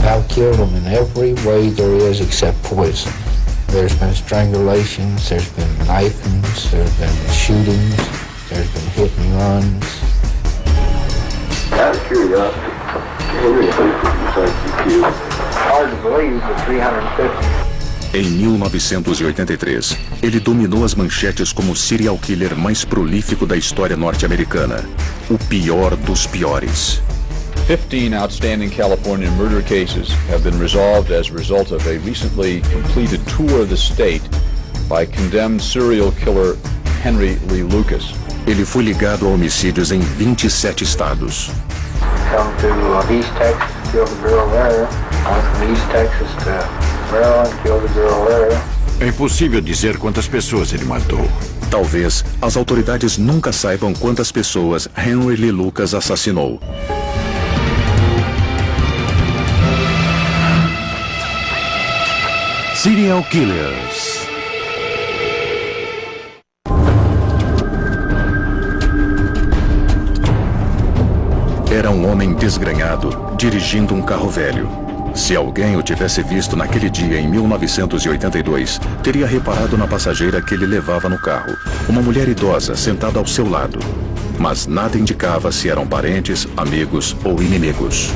I've killed them in every way there is except poison. There's been strangulations, there's been knifings, there's been shootings, there's been hit and runs. Out of curiosity, how many people do you think you killed? Hard to believe, but 350. Em 1983, ele dominou as manchetes como o serial killer mais prolífico da história norte-americana. O pior dos piores. 15 outstanding California murder cases have been resolved as a result of a recently completed tour of the state by condemned serial killer Henry Lee Lucas. Ele foi ligado a homicídios em 27 estados. Come to East Texas, kill the girl there. Went from East Texas to Maryland, kill the girl there. É impossível dizer quantas pessoas ele matou. Talvez as autoridades nunca saibam quantas pessoas Henry Lee Lucas assassinou. Serial Killers. Era um homem desgrenhado, dirigindo um carro velho. Se alguém o tivesse visto naquele dia em 1982, teria reparado na passageira que ele levava no carro, uma mulher idosa sentada ao seu lado. Mas nada indicava se eram parentes, amigos ou inimigos.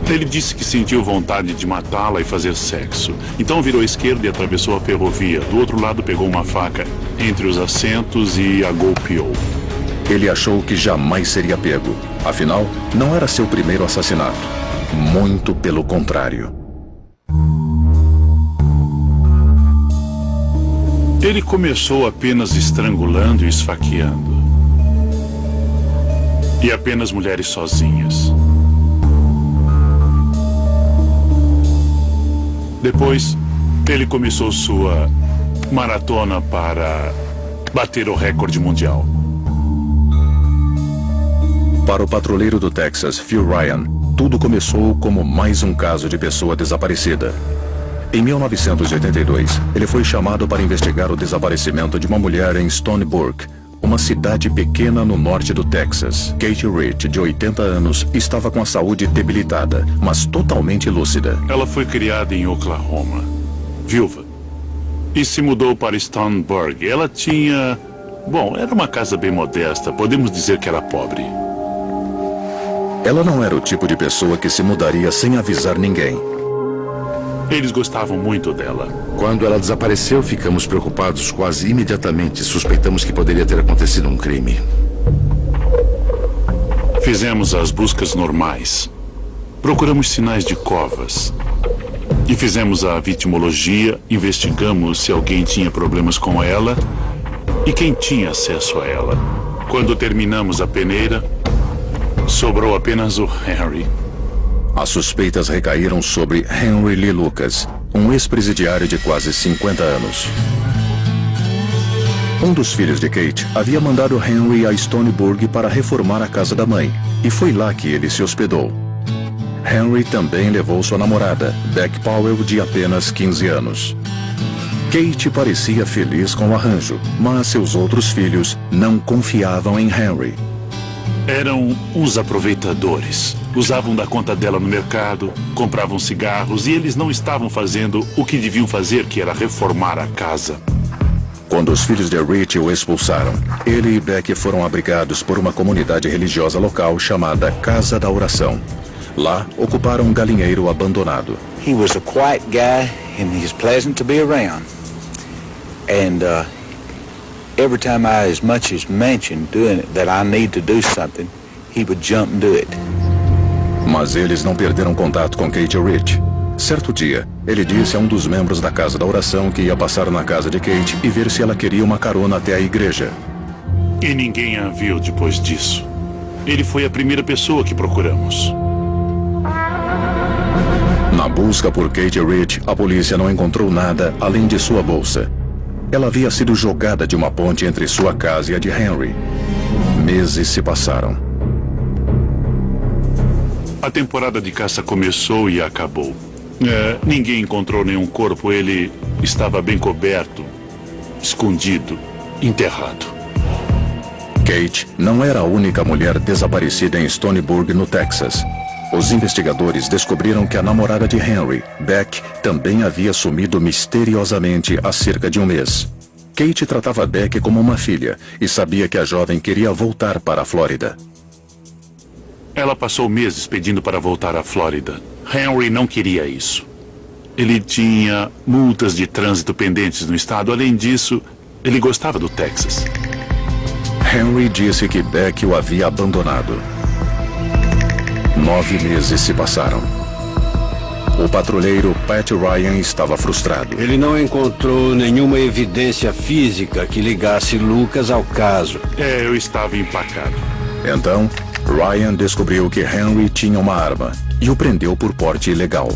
Ele disse que sentiu vontade de matá-la e fazer sexo. Então virou à esquerda e atravessou a ferrovia. Do outro lado pegou uma faca entre os assentos e a golpeou. Ele achou que jamais seria pego. Afinal, não era seu primeiro assassinato. Muito pelo contrário. Ele começou apenas estrangulando e esfaqueando. E apenas mulheres sozinhas. Depois, ele começou sua maratona para bater o recorde mundial. Para o patrulheiro do Texas, Phil Ryan, tudo começou como mais um caso de pessoa desaparecida. Em 1982, ele foi chamado para investigar o desaparecimento de uma mulher em Stony Brook, uma cidade pequena no norte do Texas. Kate Rich, de 80 anos, estava com a saúde debilitada, mas totalmente lúcida. Ela foi criada em Oklahoma, viúva, e se mudou para Stony Brook. Ela tinha... Bom, era uma casa bem modesta, podemos dizer que era pobre. Ela não era o tipo de pessoa que se mudaria sem avisar ninguém. Eles gostavam muito dela. Quando ela desapareceu, ficamos preocupados quase imediatamente. Suspeitamos que poderia ter acontecido um crime. Fizemos as buscas normais. Procuramos sinais de covas. E fizemos a vitimologia, investigamos se alguém tinha problemas com ela e quem tinha acesso a ela. Quando terminamos a peneira, sobrou apenas o Henry. As suspeitas recaíram sobre Henry Lee Lucas, um ex-presidiário de quase 50 anos. Um dos filhos de Kate havia mandado Henry a Stony Brook para reformar a casa da mãe, e foi lá que ele se hospedou. Henry também levou sua namorada, Beck Powell, de apenas 15 anos. Kate parecia feliz com o arranjo, mas seus outros filhos não confiavam em Henry. Eram uns aproveitadores. Usavam da conta dela no mercado, compravam cigarros e eles não estavam fazendo o que deviam fazer, que era reformar a casa. Quando os filhos de Rich o expulsaram, ele e Beck foram abrigados por uma comunidade religiosa local chamada Casa da Oração. Lá, ocuparam um galinheiro abandonado. He was a quiet guy and he's pleasant to be around. And every time I as much as mentioned doing it, that I need to do something, he would jump and do it. Mas eles não perderam contato com Kate Rich. Certo dia, ele disse a um dos membros da Casa da Oração que ia passar na casa de Kate e ver se ela queria uma carona até a igreja. E ninguém a viu depois disso. Ele foi a primeira pessoa que procuramos. Na busca por Kate Rich, a polícia não encontrou nada além de sua bolsa. Ela havia sido jogada de uma ponte entre sua casa e a de Henry. Meses se passaram. A temporada de caça começou e acabou. Ninguém encontrou nenhum corpo. Ele estava bem coberto, escondido, enterrado. Kate não era a única mulher desaparecida em Stony Brook, no Texas. Os investigadores descobriram que a namorada de Henry, Beck, também havia sumido misteriosamente há cerca de um mês. Kate tratava Beck como uma filha e sabia que a jovem queria voltar para a Flórida. Ela passou meses pedindo para voltar à Flórida. Henry não queria isso. Ele tinha multas de trânsito pendentes no estado. Além disso, ele gostava do Texas. Henry disse que Beck o havia abandonado. 9 meses se passaram. O patrulheiro Pat Ryan estava frustrado. Ele não encontrou nenhuma evidência física que ligasse Lucas ao caso. Eu estava empacado. Então, Ryan descobriu que Henry tinha uma arma e o prendeu por porte ilegal.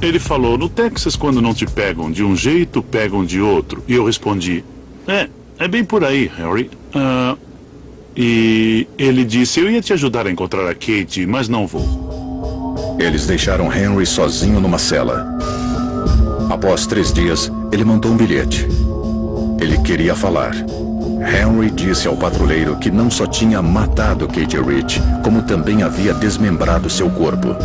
Ele falou, no Texas, quando não te pegam de um jeito, pegam de outro. E eu respondi, é bem por aí, Henry. E ele disse, eu ia te ajudar a encontrar a Kate, mas não vou. Eles deixaram Henry sozinho numa cela. Após 3 dias, ele mandou um bilhete. Ele queria falar. Henry disse ao patrulheiro que não só tinha matado Kate Rich, como também havia desmembrado seu corpo.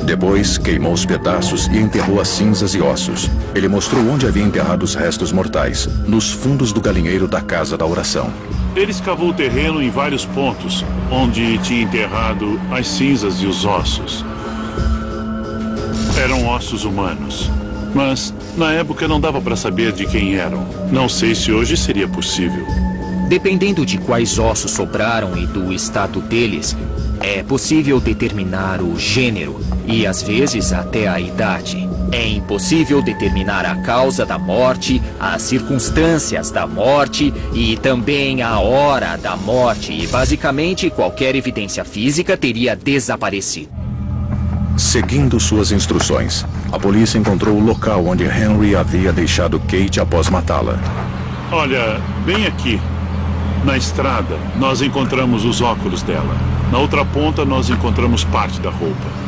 Depois, queimou os pedaços e enterrou as cinzas e ossos. Ele mostrou onde havia enterrado os restos mortais, nos fundos do galinheiro da Casa da Oração. Ele escavou o terreno em vários pontos, onde tinha enterrado as cinzas e os ossos. Eram ossos humanos, mas na época não dava para saber de quem eram. Não sei se hoje seria possível. Dependendo de quais ossos sobraram e do estado deles, é possível determinar o gênero e, às vezes, até a idade. É impossível determinar a causa da morte, as circunstâncias da morte e também a hora da morte. E, basicamente, qualquer evidência física teria desaparecido. Seguindo suas instruções, a polícia encontrou o local onde Henry havia deixado Kate após matá-la. Olha, bem aqui. Na estrada, nós encontramos os óculos dela. Na outra ponta, nós encontramos parte da roupa.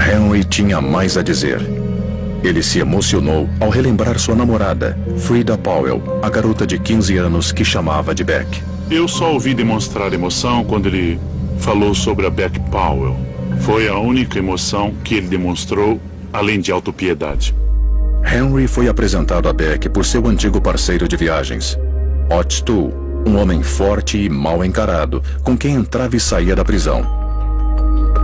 Henry tinha mais a dizer. Ele se emocionou ao relembrar sua namorada, Frida Powell, a garota de 15 anos que chamava de Beck. Eu só ouvi demonstrar emoção quando ele falou sobre a Beck Powell. Foi a única emoção que ele demonstrou, além de autopiedade. Henry foi apresentado a Beck por seu antigo parceiro de viagens, Ott Stuhl, um homem forte e mal encarado, com quem entrava e saía da prisão.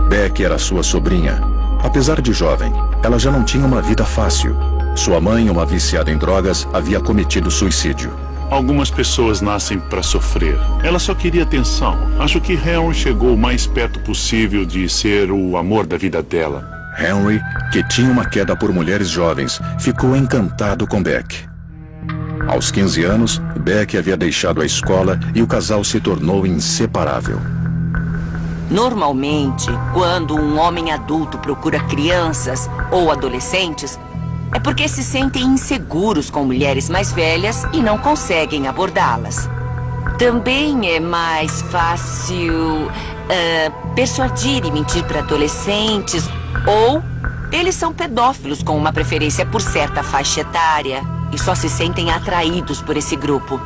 Beck era sua sobrinha. Apesar de jovem, ela já não tinha uma vida fácil. Sua mãe, uma viciada em drogas, havia cometido suicídio. Algumas pessoas nascem para sofrer. Ela só queria atenção. Acho que Henry chegou o mais perto possível de ser o amor da vida dela. Henry, que tinha uma queda por mulheres jovens, ficou encantado com Beck. Aos 15 anos, Beck havia deixado a escola e o casal se tornou inseparável. Normalmente, quando um homem adulto procura crianças ou adolescentes, é porque se sentem inseguros com mulheres mais velhas e não conseguem abordá-las. Também é mais fácil persuadir e mentir para adolescentes, ou eles são pedófilos com uma preferência por certa faixa etária e só se sentem atraídos por esse grupo.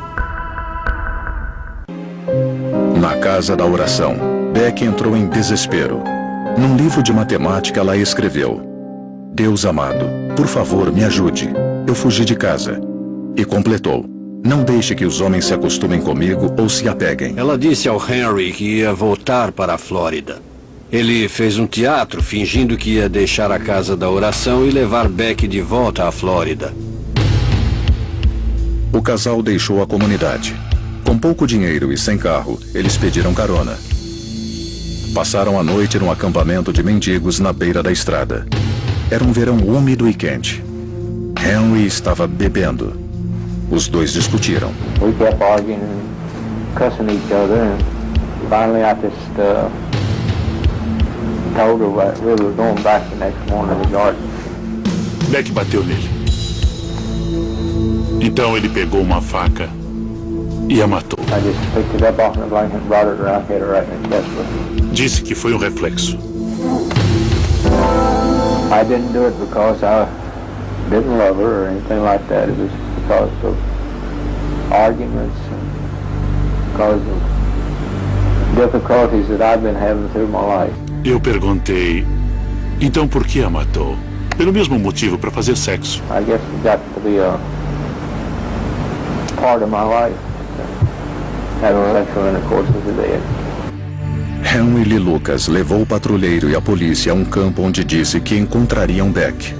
Na Casa da Oração, Beck entrou em desespero. Num livro de matemática, ela escreveu: Deus amado, por favor, me ajude. Eu fugi de casa. E completou: não deixe que os homens se acostumem comigo ou se apeguem. Ela disse ao Henry que ia voltar para a Flórida. Ele fez um teatro fingindo que ia deixar a Casa da Oração e levar Beck de volta à Flórida. O casal deixou a comunidade. Com pouco dinheiro e sem carro, eles pediram carona. Passaram a noite num acampamento de mendigos na beira da estrada. Era um verão úmido e quente. Henry estava bebendo. Os dois discutiram. We kept arguing and cussing each other, and finally I just told her that we were going back the next morning to the garden. Beck bateu nele. Então ele pegou uma faca e a matou. I just picked it up off the blanket and brought it around, hit her right in the chest with it. Disse que foi um reflexo. I didn't do it because I didn't love her or anything like that. It was because of arguments because of difficulties that I've been having through my life. Eu perguntei, então por que a matou? Pelo mesmo motivo, para fazer sexo. I guess it got to be a part of my life, having sexual intercourse with the dead. Henry Lee Lucas levou o patrulheiro e a polícia a um campo onde disse que encontrariam Beck.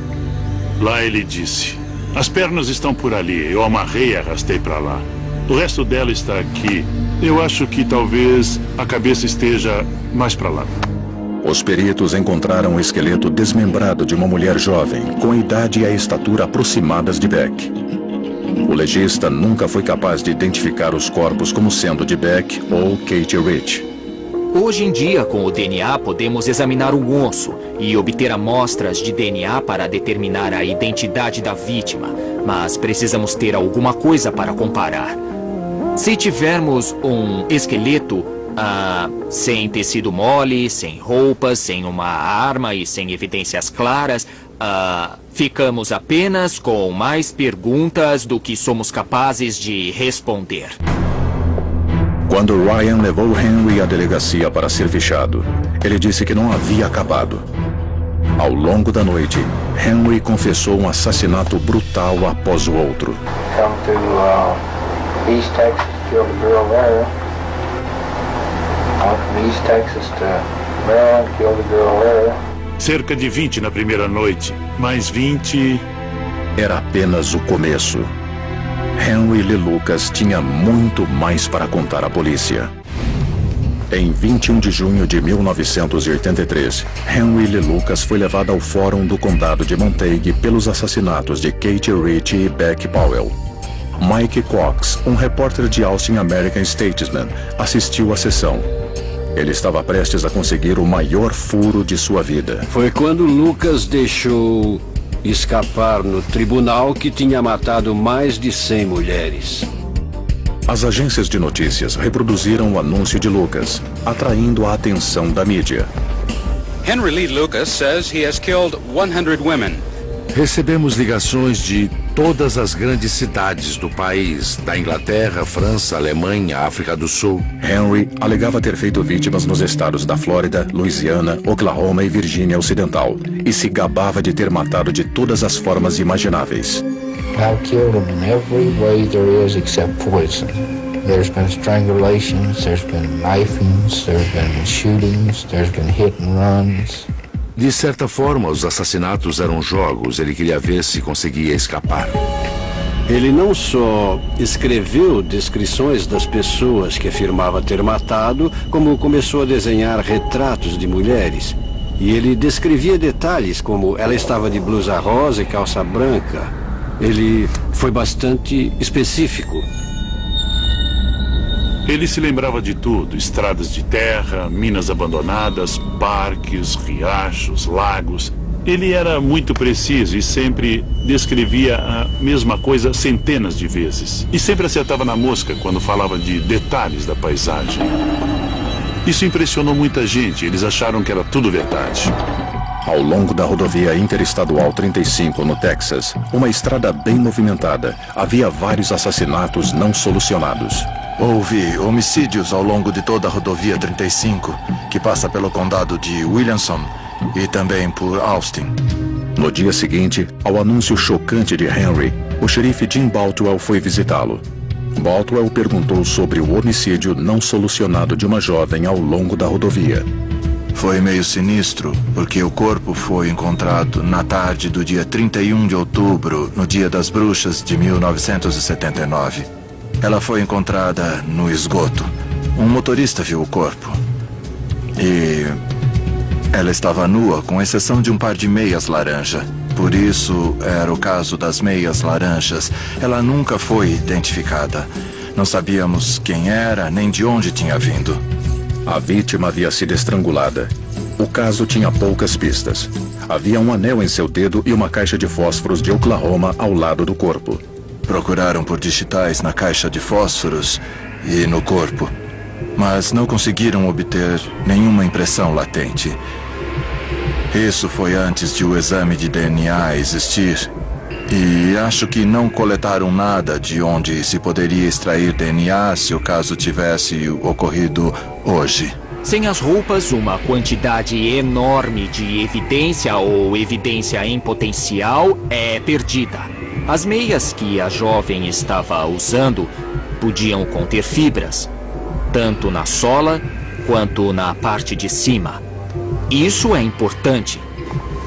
Lá ele disse, as pernas estão por ali, eu amarrei e arrastei para lá. O resto dela está aqui. Eu acho que talvez a cabeça esteja mais para lá. Os peritos encontraram o esqueleto desmembrado de uma mulher jovem, com a idade e a estatura aproximadas de Beck. O legista nunca foi capaz de identificar os corpos como sendo de Beck ou Kate Rich. Hoje em dia, com o DNA, podemos examinar o osso e obter amostras de DNA para determinar a identidade da vítima, mas precisamos ter alguma coisa para comparar. Se tivermos um esqueleto sem tecido mole, sem roupas, sem uma arma e sem evidências claras, ficamos apenas com mais perguntas do que somos capazes de responder. Quando Ryan levou Henry à delegacia para ser fichado, ele disse que não havia acabado. Ao longo da noite, Henry confessou um assassinato brutal após o outro. Come to East Texas, killed a girl there. Out from East Texas to Maryland, killed a girl there. Cerca de 20 na primeira noite, mais 20... Era apenas o começo. Henry Lee Lucas tinha muito mais para contar à polícia. Em 21 de junho de 1983, Henry Lee Lucas foi levado ao Fórum do Condado de Montague pelos assassinatos de Kate Rich e Beck Powell. Mike Cox, um repórter de Austin American Statesman, assistiu à sessão. Ele estava prestes a conseguir o maior furo de sua vida. Foi quando Lucas deixou escapar no tribunal que tinha matado mais de 100 mulheres. As agências de notícias reproduziram o anúncio de Lucas, atraindo a atenção da mídia. Henry Lee Lucas says he has killed 100 women. Recebemos ligações de todas as grandes cidades do país, da Inglaterra, França, Alemanha, África do Sul. Henry alegava ter feito vítimas nos estados da Flórida, Louisiana, Oklahoma e Virgínia Ocidental, e se gabava de ter matado de todas as formas imagináveis. I've killed them in every way there is except poison. There's been strangulations, there's been knifings, there's been shootings, there's been hit and runs. De certa forma, os assassinatos eram jogos. Ele queria ver se conseguia escapar. Ele não só escreveu descrições das pessoas que afirmava ter matado, como começou a desenhar retratos de mulheres. E ele descrevia detalhes como ela estava de blusa rosa e calça branca. Ele foi bastante específico. Ele se lembrava de tudo, estradas de terra, minas abandonadas, parques, riachos, lagos. Ele era muito preciso e sempre descrevia a mesma coisa centenas de vezes. E sempre acertava na mosca quando falava de detalhes da paisagem. Isso impressionou muita gente, eles acharam que era tudo verdade. Ao longo da rodovia interestadual 35, no Texas, uma estrada bem movimentada, havia vários assassinatos não solucionados. Houve homicídios ao longo de toda a rodovia 35, que passa pelo condado de Williamson e também por Austin. No dia seguinte, ao anúncio chocante de Henry, o xerife Jim Baltwell foi visitá-lo. Baltwell perguntou sobre o homicídio não solucionado de uma jovem ao longo da rodovia. Foi meio sinistro, porque o corpo foi encontrado na tarde do dia 31 de outubro, no Dia das Bruxas de 1979. Ela foi encontrada no esgoto. Um motorista viu o corpo. E ela estava nua, com exceção de um par de meias laranja. Por isso, era o caso das meias laranjas. Ela nunca foi identificada. Não sabíamos quem era, nem de onde tinha vindo. A vítima havia sido estrangulada. O caso tinha poucas pistas. Havia um anel em seu dedo e uma caixa de fósforos de Oklahoma ao lado do corpo. Procuraram por digitais na caixa de fósforos e no corpo, mas não conseguiram obter nenhuma impressão latente. Isso foi antes de o exame de DNA existir E acho que não coletaram nada de onde se poderia extrair DNA se o caso tivesse ocorrido hoje. Sem as roupas, uma quantidade enorme de evidência ou evidência em potencial é perdida. As meias que a jovem estava usando podiam conter fibras, tanto na sola quanto na parte de cima. Isso é importante.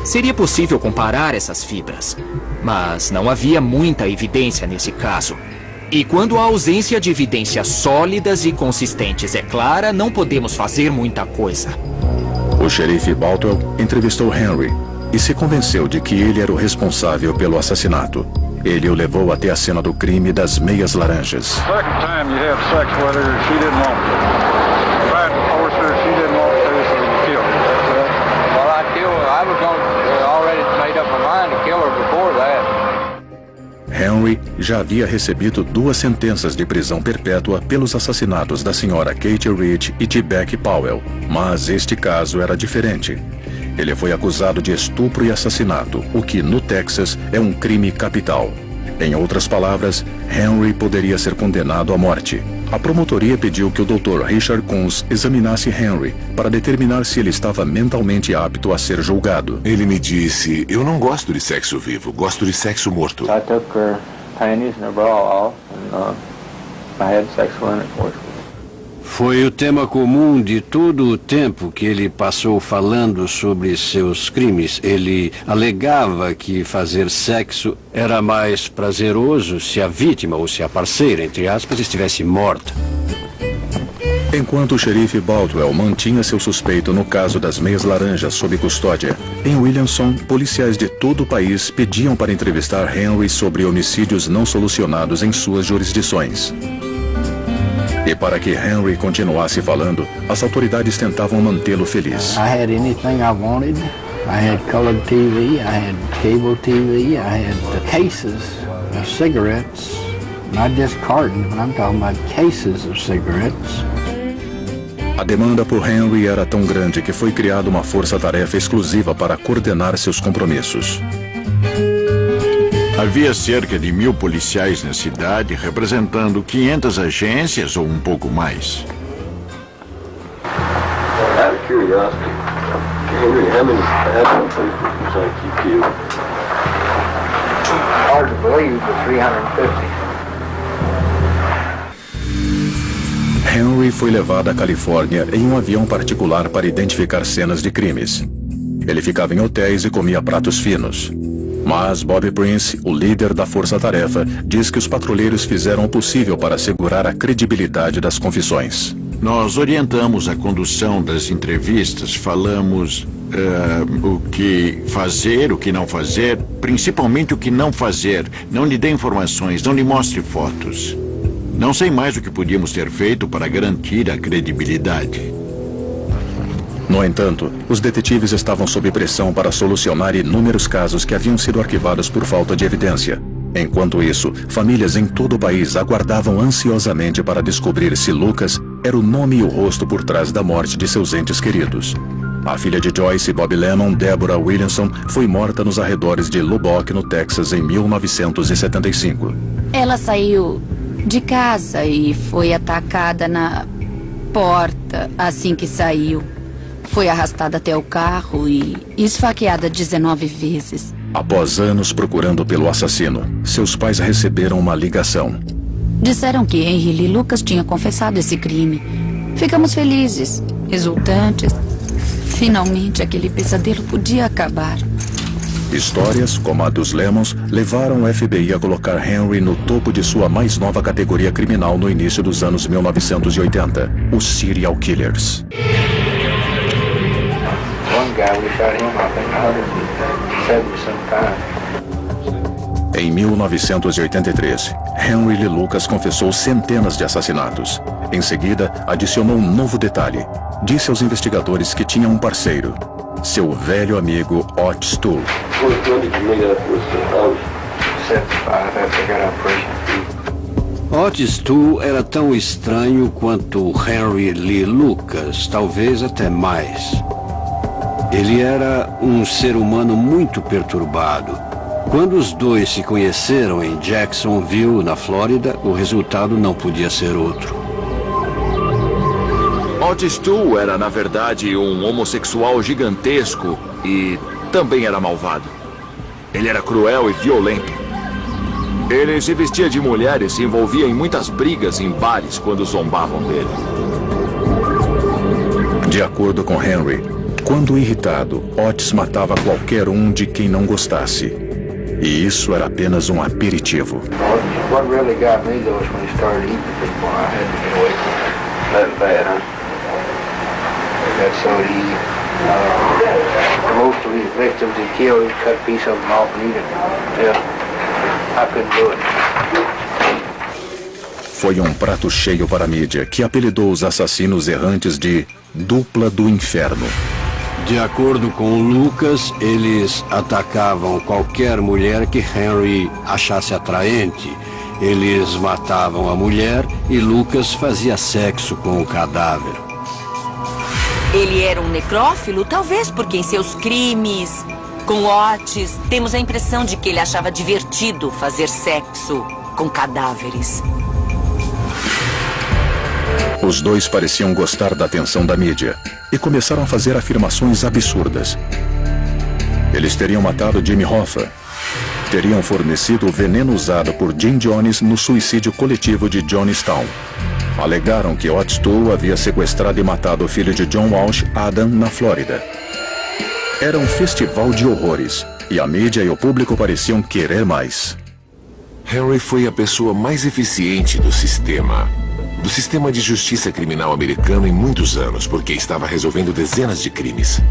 Seria possível comparar essas fibras, mas não havia muita evidência nesse caso. E quando a ausência de evidências sólidas e consistentes é clara, não podemos fazer muita coisa. O xerife Baltwell entrevistou Henry e se convenceu de que ele era o responsável pelo assassinato. Ele o levou até a cena do crime das meias laranjas. Henry já havia recebido 2 sentenças de prisão perpétua pelos assassinatos da senhora Kate Ridge e de Becky Powell, mas este caso era diferente. Ele foi acusado de estupro e assassinato, o que, no Texas, é um crime capital. Em outras palavras, Henry poderia ser condenado à morte. A promotoria pediu que o Dr. Richard Coons examinasse Henry para determinar se ele estava mentalmente apto a ser julgado. Ele me disse, eu não gosto de sexo vivo, gosto de sexo morto. I took her panties and her bra off and I had sexual intercourse. Foi o tema comum de todo o tempo que ele passou falando sobre seus crimes. Ele alegava que fazer sexo era mais prazeroso se a vítima ou se a parceira, entre aspas, estivesse morta. Enquanto o xerife Baltwell mantinha seu suspeito no caso das meias laranjas sob custódia, em Williamson, policiais de todo o país pediam para entrevistar Henry sobre homicídios não solucionados em suas jurisdições. E para que Henry continuasse falando, as autoridades tentavam mantê-lo feliz. I had anything I wanted. I had colored TV, I had cable TV, I had the cases of cigarettes. Not just cartons, but I'm talking about cases of cigarettes. A demanda por Henry era tão grande que foi criada uma força-tarefa exclusiva para coordenar seus compromissos. Havia cerca de 1000 policiais na cidade, representando 500 agências ou um pouco mais. Out of curiosity, Henry, how many places keep you? Hard to believe, but 350. Henry foi levado à Califórnia em um avião particular para identificar cenas de crimes. Ele ficava em hotéis e comia pratos finos. Mas Bobby Prince, o líder da força-tarefa, diz que os patrulheiros fizeram o possível para assegurar a credibilidade das confissões. Nós orientamos a condução das entrevistas, falamos o que fazer, o que não fazer, principalmente o que não fazer. Não lhe dê informações, não lhe mostre fotos. Não sei mais o que podíamos ter feito para garantir a credibilidade. No entanto, os detetives estavam sob pressão para solucionar inúmeros casos que haviam sido arquivados por falta de evidência. Enquanto isso, famílias em todo o país aguardavam ansiosamente para descobrir se Lucas era o nome e o rosto por trás da morte de seus entes queridos. A filha de Joyce e Bob Lemon, Deborah Williamson, foi morta nos arredores de Lubbock, no Texas, em 1975. Ela saiu de casa e foi atacada na porta assim que saiu. Foi arrastada até o carro e esfaqueada 19 vezes. Após anos procurando pelo assassino, seus pais receberam uma ligação. Disseram que Henry Lee Lucas tinha confessado esse crime. Ficamos felizes, exultantes. Finalmente aquele pesadelo podia acabar. Histórias, como a dos Lemons, levaram o FBI a colocar Henry no topo de sua mais nova categoria criminal no início dos anos 1980, os Serial Killers. Em 1983, Henry Lee Lucas confessou centenas de assassinatos. Em seguida, adicionou um novo detalhe. Disse aos investigadores que tinha um parceiro, seu velho amigo Otis Toole. Otis Toole era tão estranho quanto Henry Lee Lucas, talvez até mais. Ele era um ser humano muito perturbado, Quando os dois se conheceram em Jacksonville, na Flórida, o resultado não podia ser outro. Otis Toole era, na verdade, um homossexual gigantesco e também era malvado. Ele era cruel e violento. Ele se vestia de mulher e se envolvia em muitas brigas em bares quando zombavam dele. De acordo com Henry, quando irritado, Otis matava qualquer um de quem não gostasse. E isso era apenas um aperitivo. What really got me though is when he started eating people. I had to get away from that bad, huh? That's so easy. Most of his victims he killed, he'd cut a piece of them off and eat it. Yeah, I couldn't do it. Foi um prato cheio para a mídia, que apelidou os assassinos errantes de Dupla do Inferno. De acordo com Lucas, eles atacavam qualquer mulher que Henry achasse atraente. Eles matavam a mulher e Lucas fazia sexo com o cadáver. Ele era um necrófilo, talvez porque em seus crimes, com Otis, temos a impressão de que ele achava divertido fazer sexo com cadáveres. Os dois pareciam gostar da atenção da mídia e começaram a fazer afirmações absurdas. Eles teriam matado Jimmy Hoffa, teriam fornecido o veneno usado por Jim Jones no suicídio coletivo de Jonestown. Alegaram que Otis Toole havia sequestrado e matado o filho de John Walsh, Adam, na Flórida. Era um festival de horrores e a mídia e o público pareciam querer mais. Henry foi a pessoa mais eficiente do sistema de justiça criminal americano em muitos anos, porque estava resolvendo dezenas de crimes.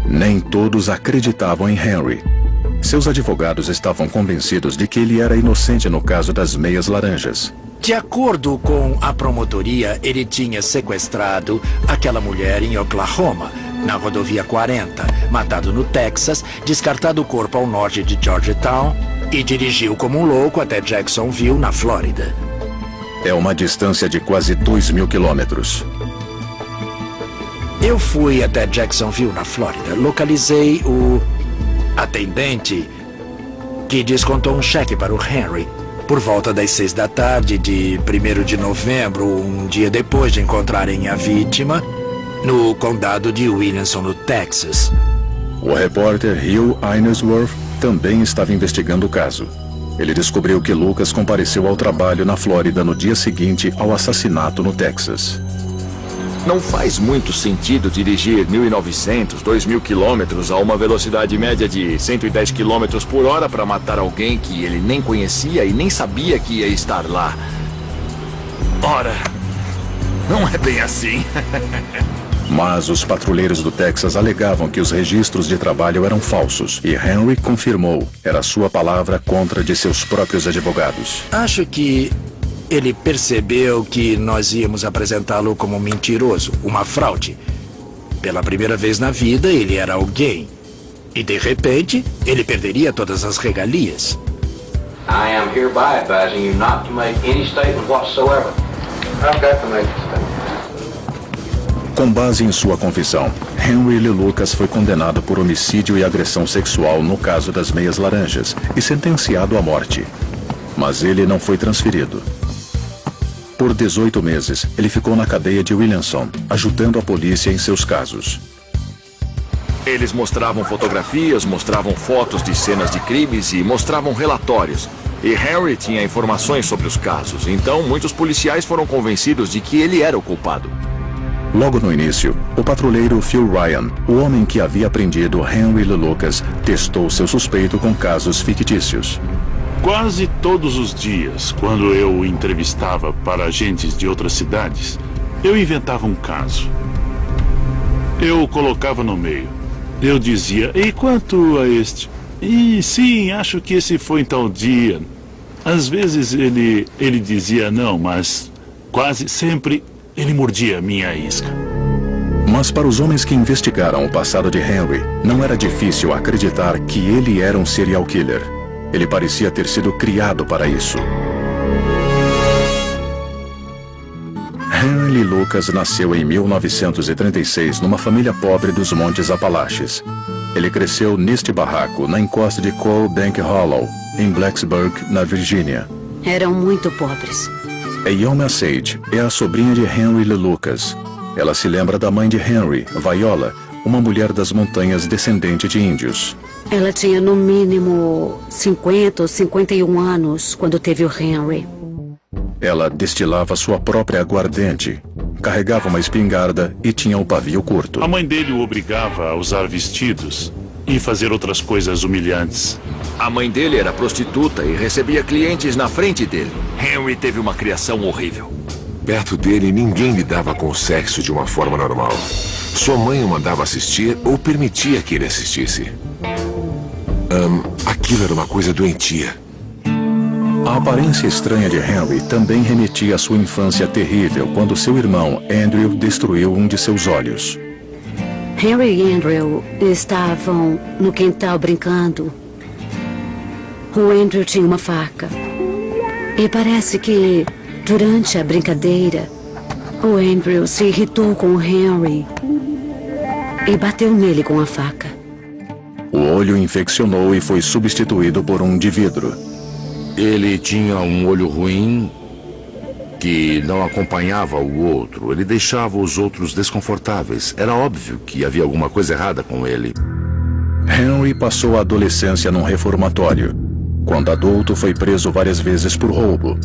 Nem todos acreditavam em Henry. Seus advogados estavam convencidos de que ele era inocente no caso das meias laranjas. De acordo com a promotoria, ele tinha sequestrado aquela mulher em Oklahoma, na rodovia 40, matado no Texas, descartado o corpo ao norte de Georgetown e dirigiu como um louco até Jacksonville, na Flórida. É uma distância de quase 2.000 quilômetros. Eu fui até Jacksonville, na Flórida. Localizei o atendente que descontou um cheque para o Henry por volta das 6 da tarde de 1º de novembro, um dia depois de encontrarem a vítima no condado de Williamson, no Texas. O repórter Hugh Ainsworth também estava investigando o caso. Ele descobriu que Lucas compareceu ao trabalho na Flórida no dia seguinte ao assassinato no Texas. Não faz muito sentido dirigir 1.900, 2.000 quilômetros a uma velocidade média de 110 quilômetros por hora para matar alguém que ele nem conhecia e nem sabia que ia estar lá. Ora, não é bem assim. Mas os patrulheiros do Texas alegavam que os registros de trabalho eram falsos e Henry confirmou. Era sua palavra contra de seus próprios advogados. Acho que ele percebeu que nós íamos apresentá-lo como um mentiroso, uma fraude. Pela primeira vez na vida, ele era alguém. E, de repente, ele perderia todas as regalias. I am hereby advising you not to make any statement whatsoever. I've got to make a statement. Com base em sua confissão, Henry Lee Lucas foi condenado por homicídio e agressão sexual no caso das meias laranjas e sentenciado à morte. Mas ele não foi transferido. Por 18 meses, ele ficou na cadeia de Williamson, ajudando a polícia em seus casos. Eles mostravam fotografias, mostravam fotos de cenas de crimes e mostravam relatórios. E Henry tinha informações sobre os casos, então muitos policiais foram convencidos de que ele era o culpado. Logo no início, o patrulheiro Phil Ryan, o homem que havia prendido Henry Lee Lucas, testou seu suspeito com casos fictícios. Quase todos os dias, quando eu o entrevistava para agentes de outras cidades, eu inventava um caso. Eu o colocava no meio. Eu dizia, e quanto a este? E sim, acho que esse foi em tal dia. Às vezes ele dizia não, mas quase sempre ele mordia a minha isca. Mas para os homens que investigaram o passado de Henry, não era difícil acreditar que ele era um serial killer. Ele parecia ter sido criado para isso. Henry Lee Lucas nasceu em 1936 numa família pobre dos Montes Apalaches. Ele cresceu neste barraco, na encosta de Coal Bank Hollow, em Blacksburg, na Virgínia. Eram muito pobres. Yoma Sage é a sobrinha de Henry Lee Lucas. Ela se lembra da mãe de Henry, Viola, uma mulher das montanhas descendente de índios. Ela tinha no mínimo 50 ou 51 anos quando teve o Henry. Ela destilava sua própria aguardente, carregava uma espingarda e tinha um pavio curto. A mãe dele o obrigava a usar vestidos e fazer outras coisas humilhantes. A mãe dele era prostituta e recebia clientes na frente dele. Henry teve uma criação horrível. Perto dele, ninguém lidava com o sexo de uma forma normal. Sua mãe o mandava assistir ou permitia que ele assistisse. Aquilo era uma coisa doentia. A aparência estranha de Henry também remetia à sua infância terrível, quando seu irmão, Andrew, destruiu um de seus olhos. Henry e Andrew estavam no quintal brincando. O Andrew tinha uma faca. E parece que, durante a brincadeira, o Andrew se irritou com o Henry e bateu nele com a faca. O olho infeccionou e foi substituído por um de vidro. Ele tinha um olho ruim que não acompanhava o outro. Ele deixava os outros desconfortáveis. Era óbvio que havia alguma coisa errada com ele. Henry passou a adolescência num reformatório. Quando adulto, foi preso várias vezes por roubo.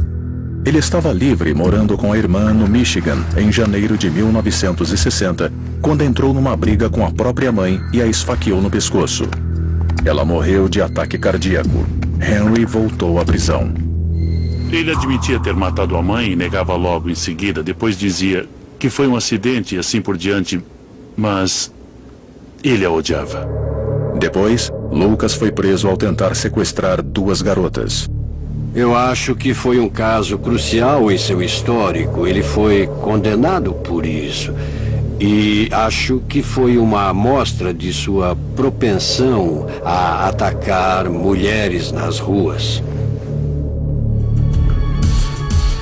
Ele estava livre, morando com a irmã no Michigan, em janeiro de 1960, quando entrou numa briga com a própria mãe e a esfaqueou no pescoço. Ela morreu de ataque cardíaco. Henry voltou à prisão. Ele admitia ter matado a mãe e negava logo em seguida. Depois dizia que foi um acidente e assim por diante, mas ele a odiava. Depois, Lucas foi preso ao tentar sequestrar 2 garotas. Eu acho que foi um caso crucial em seu histórico. Ele foi condenado por isso. E acho que foi uma amostra de sua propensão a atacar mulheres nas ruas.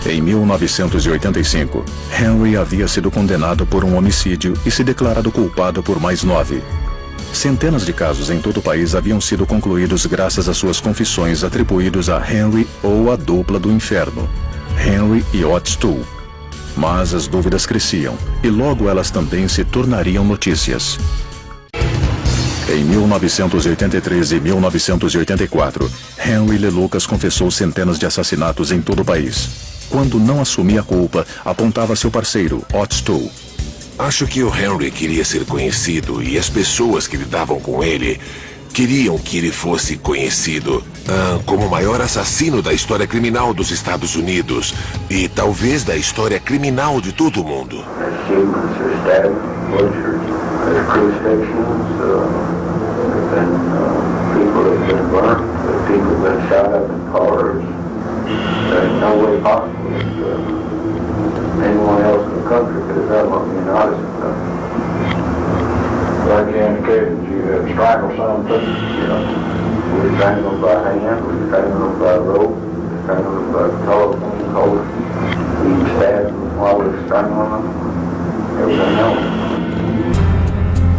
Em 1985, Henry havia sido condenado por um homicídio e se declarado culpado por mais 9. Centenas de casos em todo o país haviam sido concluídos graças às suas confissões atribuídos a Henry ou a dupla do inferno, Henry e Otis Toole. Mas as dúvidas cresciam, e logo elas também se tornariam notícias. Em 1983 e 1984, Henry Lee Lucas confessou centenas de assassinatos em todo o país. Quando não assumia a culpa, apontava seu parceiro, Otis Toole. Acho que o Henry queria ser conhecido e as pessoas que lidavam com ele queriam que ele fosse conhecido como o maior assassino da história criminal dos Estados Unidos e talvez da história criminal de todo o mundo. Anyone else in the country could have done what the United States done. Like you indicated, you had strangled some people, you know. We strangled them by hand, we strangled them by rope, we strangled them by telephone cord, we stabbed them while we were strangling them, everything else.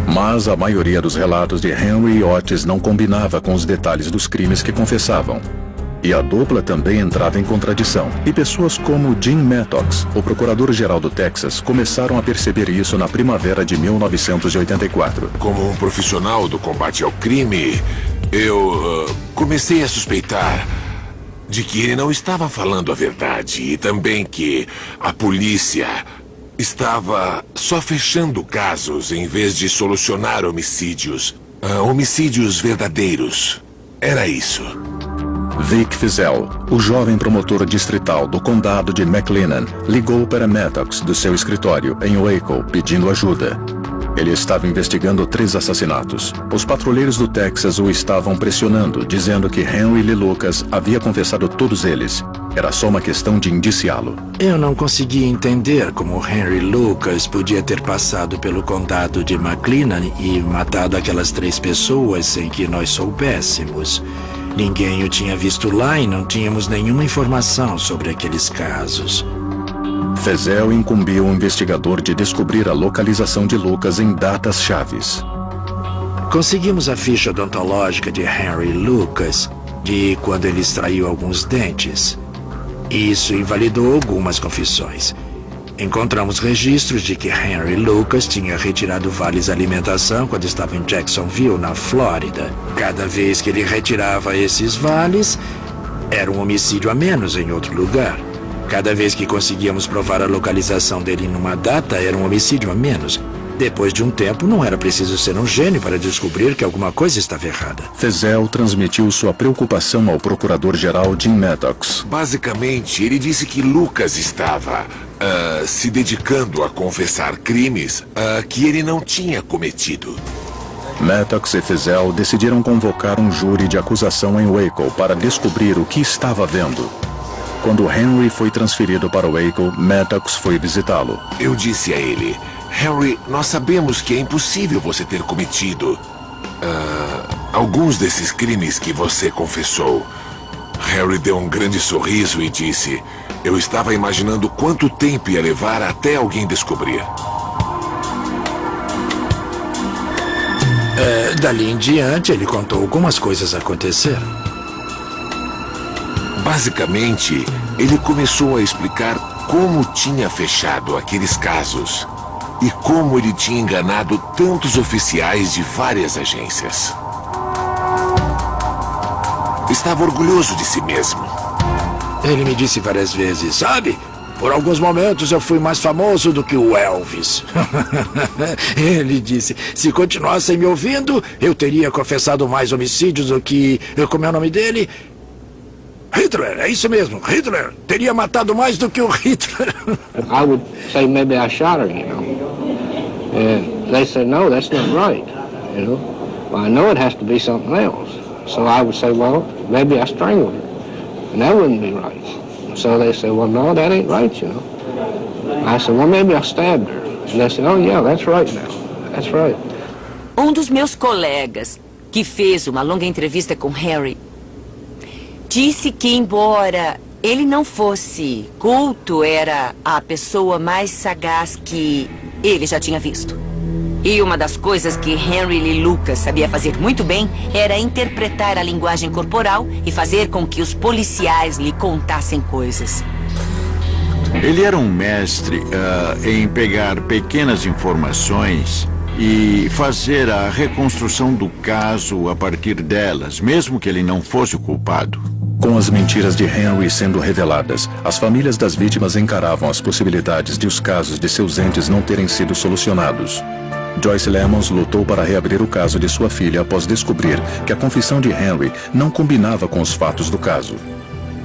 Mas a maioria dos relatos de Henry e Otis não combinava com os detalhes dos crimes que confessavam. E a dupla também entrava em contradição. E pessoas como Jim Mattox, o procurador-geral do Texas, começaram a perceber isso na primavera de 1984. Como um profissional do combate ao crime, eu comecei a suspeitar de que ele não estava falando a verdade e também que a polícia estava só fechando casos em vez de solucionar homicídios. Homicídios verdadeiros. Era isso. Vic Feazell, o jovem promotor distrital do condado de McLennan, ligou para Mattox do seu escritório em Waco pedindo ajuda. Ele estava investigando 3 assassinatos. Os patrulheiros do Texas o estavam pressionando, dizendo que Henry Lee Lucas havia confessado todos eles. Era só uma questão de indiciá-lo. Eu não conseguia entender como Henry Lucas podia ter passado pelo condado de McLennan e matado aquelas 3 pessoas sem que nós soubéssemos. Ninguém o tinha visto lá e não tínhamos nenhuma informação sobre aqueles casos. Feazell incumbiu o investigador de descobrir a localização de Lucas em datas chaves. Conseguimos a ficha odontológica de Henry Lucas, de quando ele extraiu alguns dentes. Isso invalidou algumas confissões. Encontramos registros de que Henry Lucas tinha retirado vales alimentação quando estava em Jacksonville, na Flórida. Cada vez que ele retirava esses vales, era um homicídio a menos em outro lugar. Cada vez que conseguíamos provar a localização dele numa data, era um homicídio a menos. Depois de um tempo, não era preciso ser um gênio para descobrir que alguma coisa estava errada. Fezel transmitiu sua preocupação ao procurador-geral Jim Maddox. Basicamente, ele disse que Lucas estava se dedicando a confessar crimes que ele não tinha cometido. Maddox e Fezel decidiram convocar um júri de acusação em Waco para descobrir o que estava vendo. Quando Henry foi transferido para Waco, Maddox foi visitá-lo. Eu disse a ele: Henry, nós sabemos que é impossível você ter cometido alguns desses crimes que você confessou. Henry deu um grande sorriso e disse: eu estava imaginando quanto tempo ia levar até alguém descobrir. Dali em diante, ele contou como as coisas aconteceram. Basicamente, ele começou a explicar como tinha fechado aqueles casos e como ele tinha enganado tantos oficiais de várias agências. Estava orgulhoso de si mesmo. Ele me disse várias vezes, sabe? Por alguns momentos eu fui mais famoso do que o Elvis. Ele disse, se continuassem me ouvindo, eu teria confessado mais homicídios do que... Como é o nome dele? Hitler, é isso mesmo, Hitler. Teria matado mais do que o Hitler. I would say maybe I shot her, you know. And they said, no, that's not right, you know. Well, I know it has to be something else. So I would say, well, maybe I strangled her. And that wouldn't be right. So they said, well, no, that ain't right, you know. I said, well, maybe I stabbed her. And they said, oh, yeah, that's right now. That's right. Um dos meus colegas, que fez uma longa entrevista com Harry, disse que, embora ele não fosse culto, era a pessoa mais sagaz que ele já tinha visto. E uma das coisas que Henry Lee Lucas sabia fazer muito bem era interpretar a linguagem corporal e fazer com que os policiais lhe contassem coisas. Ele era um mestre em pegar pequenas informações e fazer a reconstrução do caso a partir delas, mesmo que ele não fosse o culpado. Com as mentiras de Henry sendo reveladas, as famílias das vítimas encaravam as possibilidades de os casos de seus entes não terem sido solucionados. Joyce Lemons lutou para reabrir o caso de sua filha após descobrir que a confissão de Henry não combinava com os fatos do caso.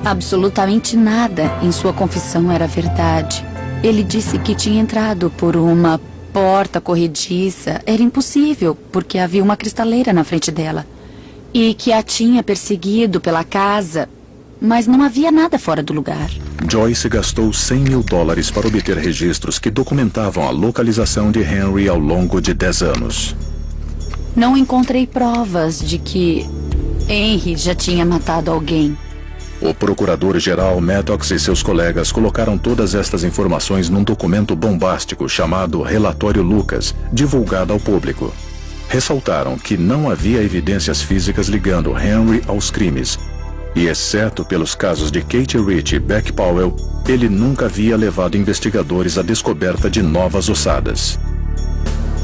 Absolutamente nada em sua confissão era verdade. Ele disse que tinha entrado por uma porta corrediça. Era impossível, porque havia uma cristaleira na frente dela. E que a tinha perseguido pela casa, mas não havia nada fora do lugar. Joyce gastou $100 mil para obter registros que documentavam a localização de Henry ao longo de 10 anos. Não encontrei provas de que Henry já tinha matado alguém. O procurador-geral Maddox e seus colegas colocaram todas estas informações num documento bombástico chamado Relatório Lucas, divulgado ao público. Ressaltaram que não havia evidências físicas ligando Henry aos crimes. E, exceto pelos casos de Kate Rich e Beck Powell, ele nunca havia levado investigadores à descoberta de novas ossadas.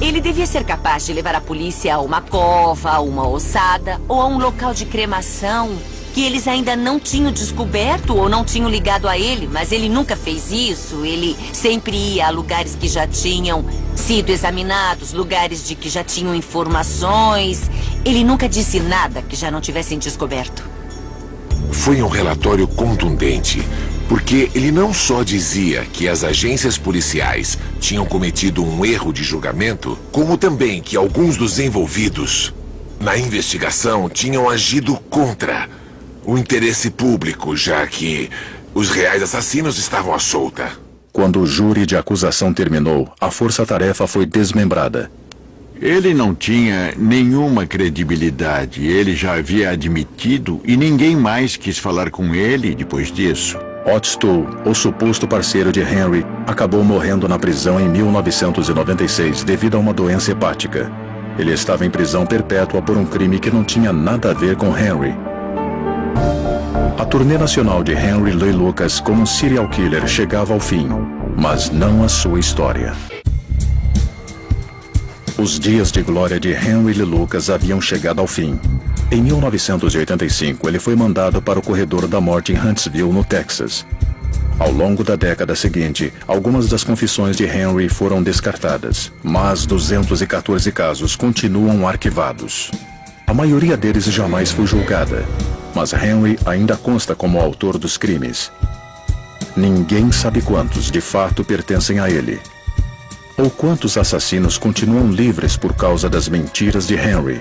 Ele devia ser capaz de levar a polícia a uma cova, a uma ossada ou a um local de cremação que eles ainda não tinham descoberto ou não tinham ligado a ele, mas ele nunca fez isso. Ele sempre ia a lugares que já tinham sido examinados, lugares de que já tinham informações. Ele nunca disse nada que já não tivessem descoberto. Foi um relatório contundente, porque ele não só dizia que as agências policiais tinham cometido um erro de julgamento, como também que alguns dos envolvidos na investigação tinham agido contra o interesse público, já que os reais assassinos estavam à solta. Quando o júri de acusação terminou, a força-tarefa foi desmembrada. Ele não tinha nenhuma credibilidade. Ele já havia admitido e ninguém mais quis falar com ele depois disso. Otto, o suposto parceiro de Henry, acabou morrendo na prisão em 1996 devido a uma doença hepática. Ele estava em prisão perpétua por um crime que não tinha nada a ver com Henry. A turnê nacional de Henry Lee Lucas como um serial killer chegava ao fim, mas não a sua história. Os dias de glória de Henry Lee Lucas haviam chegado ao fim. Em 1985, ele foi mandado para o corredor da morte em Huntsville, no Texas. Ao longo da década seguinte, algumas das confissões de Henry foram descartadas, mas 214 casos continuam arquivados. A maioria deles jamais foi julgada, mas Henry ainda consta como autor dos crimes. Ninguém sabe quantos, de fato, pertencem a ele. Ou quantos assassinos continuam livres por causa das mentiras de Henry.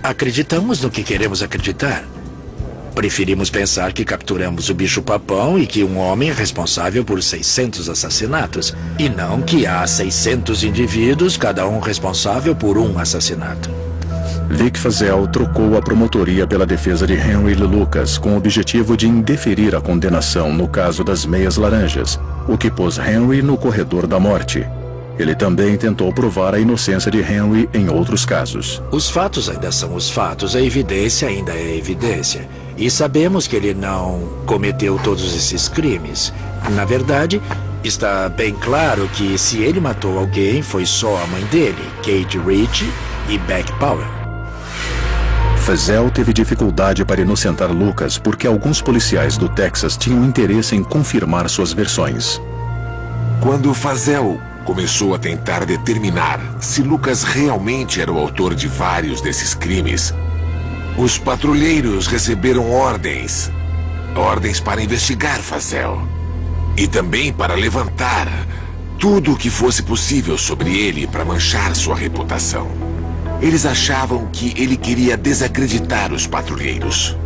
Acreditamos no que queremos acreditar. Preferimos pensar que capturamos o bicho-papão e que um homem é responsável por 600 assassinatos, e não que há 600 indivíduos, cada um responsável por um assassinato. Vic Feazell trocou a promotoria pela defesa de Henry Lee Lucas com o objetivo de indeferir a condenação no caso das meias laranjas, o que pôs Henry no corredor da morte. Ele também tentou provar a inocência de Henry em outros casos. Os fatos ainda são os fatos, a evidência ainda é evidência. E sabemos que ele não cometeu todos esses crimes. Na verdade, está bem claro que se ele matou alguém, foi só a mãe dele, Kate Ritchie e Beck Powell. Feazell teve dificuldade para inocentar Lucas porque alguns policiais do Texas tinham interesse em confirmar suas versões. Quando Feazell começou a tentar determinar se Lucas realmente era o autor de vários desses crimes, os patrulheiros receberam ordens para investigar Feazell e também para levantar tudo o que fosse possível sobre ele para manchar sua reputação. Eles achavam que ele queria desacreditar os patrulheiros.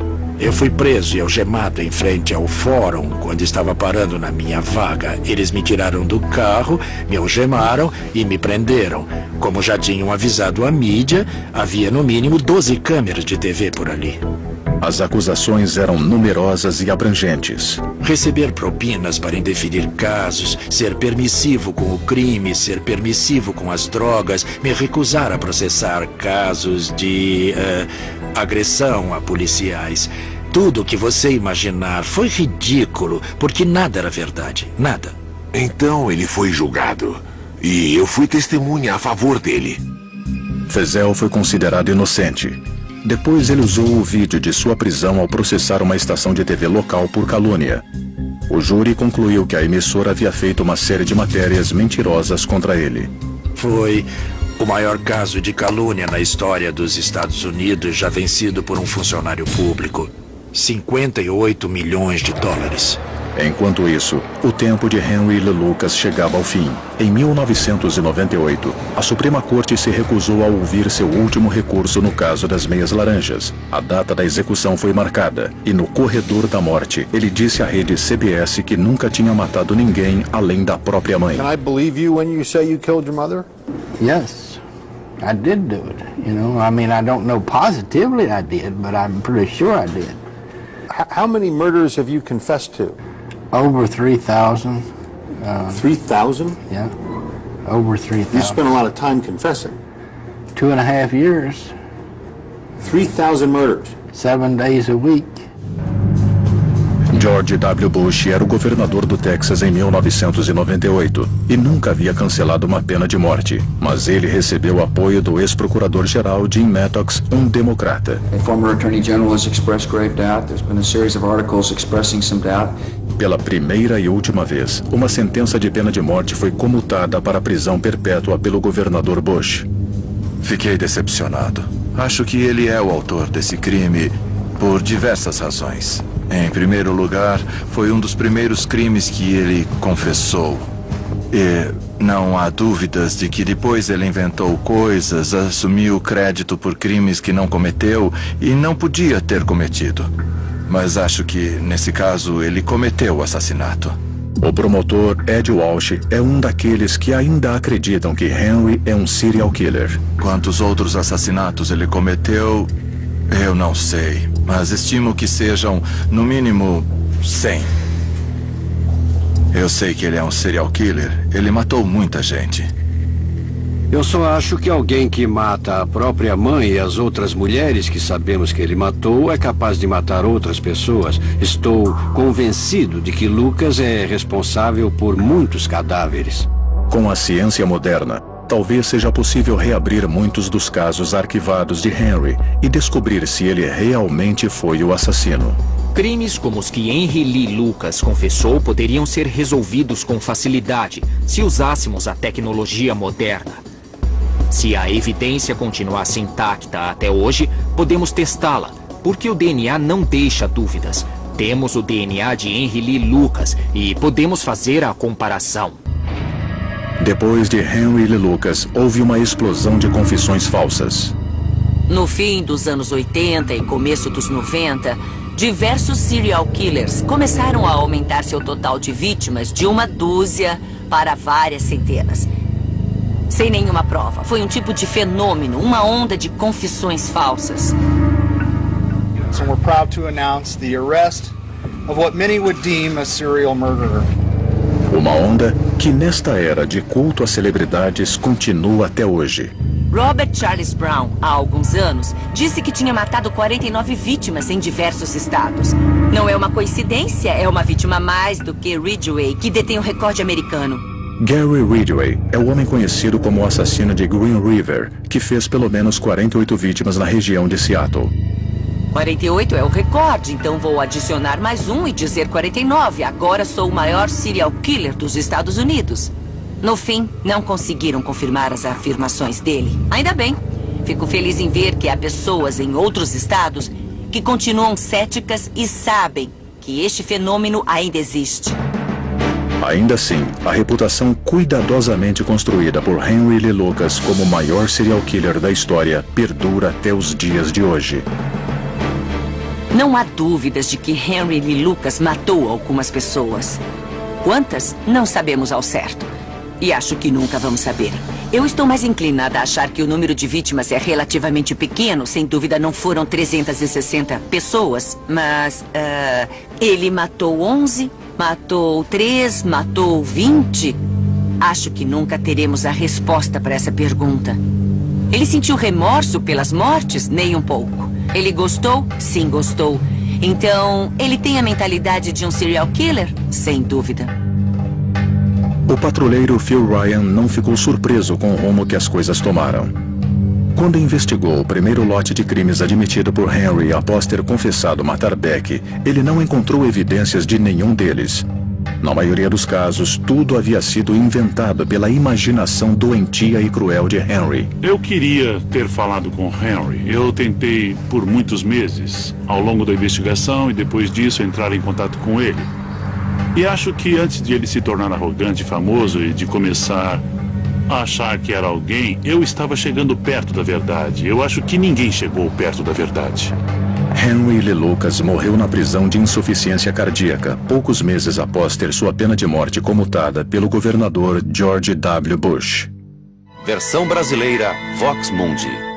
Eu fui preso e algemado em frente ao fórum quando estava parando na minha vaga. Eles me tiraram do carro, me algemaram e me prenderam. Como já tinham avisado a mídia, havia no mínimo 12 câmeras de TV por ali. As acusações eram numerosas e abrangentes. Receber propinas para indeferir casos, ser permissivo com o crime, ser permissivo com as drogas, me recusar a processar casos de agressão a policiais. Tudo o que você imaginar foi ridículo, porque nada era verdade, nada. Então ele foi julgado, e eu fui testemunha a favor dele. Feazell foi considerado inocente. Depois ele usou o vídeo de sua prisão ao processar uma estação de TV local por calúnia. O júri concluiu que a emissora havia feito uma série de matérias mentirosas contra ele. Foi o maior caso de calúnia na história dos Estados Unidos, já vencido por um funcionário público. 58 milhões de dólares. Enquanto isso, o tempo de Henry Lee Lucas chegava ao fim. Em 1998, a Suprema Corte se recusou a ouvir seu último recurso no caso das meias laranjas. A data da execução foi marcada e no corredor da morte, ele disse à rede CBS que nunca tinha matado ninguém além da própria mãe. Can I believe you when you say you killed your mother? Yes, I did do it. You know, I mean, I don't know positively I did, but I'm pretty sure I did. How many murders have you confessed to? Over 3,000. 3,000? Yeah, over 3,000. You spent a lot of time confessing. 2.5 years. 3,000 murders. 7 days a week. George W. Bush era o governador do Texas em 1998 e nunca havia cancelado uma pena de morte, mas ele recebeu o apoio do ex-procurador-geral Jim Mattox, um democrata. A former attorney general has expressed grave doubt. There's been a series of articles expressing some doubt. Pela primeira e última vez, uma sentença de pena de morte foi comutada para prisão perpétua pelo governador Bush. Fiquei decepcionado. Acho que ele é o autor desse crime por diversas razões. Em primeiro lugar, foi um dos primeiros crimes que ele confessou. E não há dúvidas de que depois ele inventou coisas, assumiu crédito por crimes que não cometeu e não podia ter cometido. Mas acho que, nesse caso, ele cometeu o assassinato. O promotor Ed Walsh é um daqueles que ainda acreditam que Henry é um serial killer. Quantos outros assassinatos ele cometeu, eu não sei. Mas estimo que sejam, no mínimo, 100. Eu sei que ele é um serial killer. Ele matou muita gente. Eu só acho que alguém que mata a própria mãe e as outras mulheres que sabemos que ele matou é capaz de matar outras pessoas. Estou convencido de que Lucas é responsável por muitos cadáveres. Com a ciência moderna, talvez seja possível reabrir muitos dos casos arquivados de Henry e descobrir se ele realmente foi o assassino. Crimes como os que Henry Lee Lucas confessou poderiam ser resolvidos com facilidade se usássemos a tecnologia moderna. Se a evidência continuasse intacta até hoje, podemos testá-la, porque o DNA não deixa dúvidas. Temos o DNA de Henry Lee Lucas e podemos fazer a comparação. Depois de Henry Lee Lucas, houve uma explosão de confissões falsas. No fim dos anos 80 e começo dos 90, diversos serial killers começaram a aumentar seu total de vítimas de 1 para várias centenas. Sem nenhuma prova. Foi um tipo de fenômeno, uma onda de confissões falsas. So we're proud to announce the arrest of what many would deem a serial murderer. Uma onda que nesta era de culto às celebridades continua até hoje. Robert Charles Brown, há alguns anos, disse que tinha matado 49 vítimas em diversos estados. Não é uma coincidência, é uma vítima a mais do que Ridgway, que detém o recorde americano. Gary Ridgway é o homem conhecido como o assassino de Green River, que fez pelo menos 48 vítimas na região de Seattle. 48 é o recorde, então vou adicionar mais um e dizer 49. Agora sou o maior serial killer dos Estados Unidos. No fim, não conseguiram confirmar as afirmações dele. Ainda bem. Fico feliz em ver que há pessoas em outros estados que continuam céticas e sabem que este fenômeno ainda existe. Ainda assim, a reputação cuidadosamente construída por Henry Lee Lucas como o maior serial killer da história perdura até os dias de hoje. Não há dúvidas de que Henry Lee Lucas matou algumas pessoas. Quantas? Não sabemos ao certo. E acho que nunca vamos saber. Eu estou mais inclinada a achar que o número de vítimas é relativamente pequeno. Sem dúvida não foram 360 pessoas. Mas, ele matou 11, matou 3, matou 20? Acho que nunca teremos a resposta para essa pergunta. Ele sentiu remorso pelas mortes? Nem um pouco. Ele gostou? Sim, gostou. Então, ele tem a mentalidade de um serial killer? Sem dúvida. O patrulheiro Phil Ryan não ficou surpreso com o rumo que as coisas tomaram. Quando investigou o primeiro lote de crimes admitido por Henry após ter confessado matar Becky, ele não encontrou evidências de nenhum deles. Na maioria dos casos, tudo havia sido inventado pela imaginação doentia e cruel de Henry. Eu queria ter falado com Henry. Eu tentei por muitos meses, ao longo da investigação, e depois disso entrar em contato com ele. E acho que antes de ele se tornar arrogante e famoso e de começar a achar que era alguém, eu estava chegando perto da verdade. Eu acho que ninguém chegou perto da verdade. Henry Lee Lucas morreu na prisão de insuficiência cardíaca, poucos meses após ter sua pena de morte comutada pelo governador George W. Bush. Versão brasileira Vox Mundi.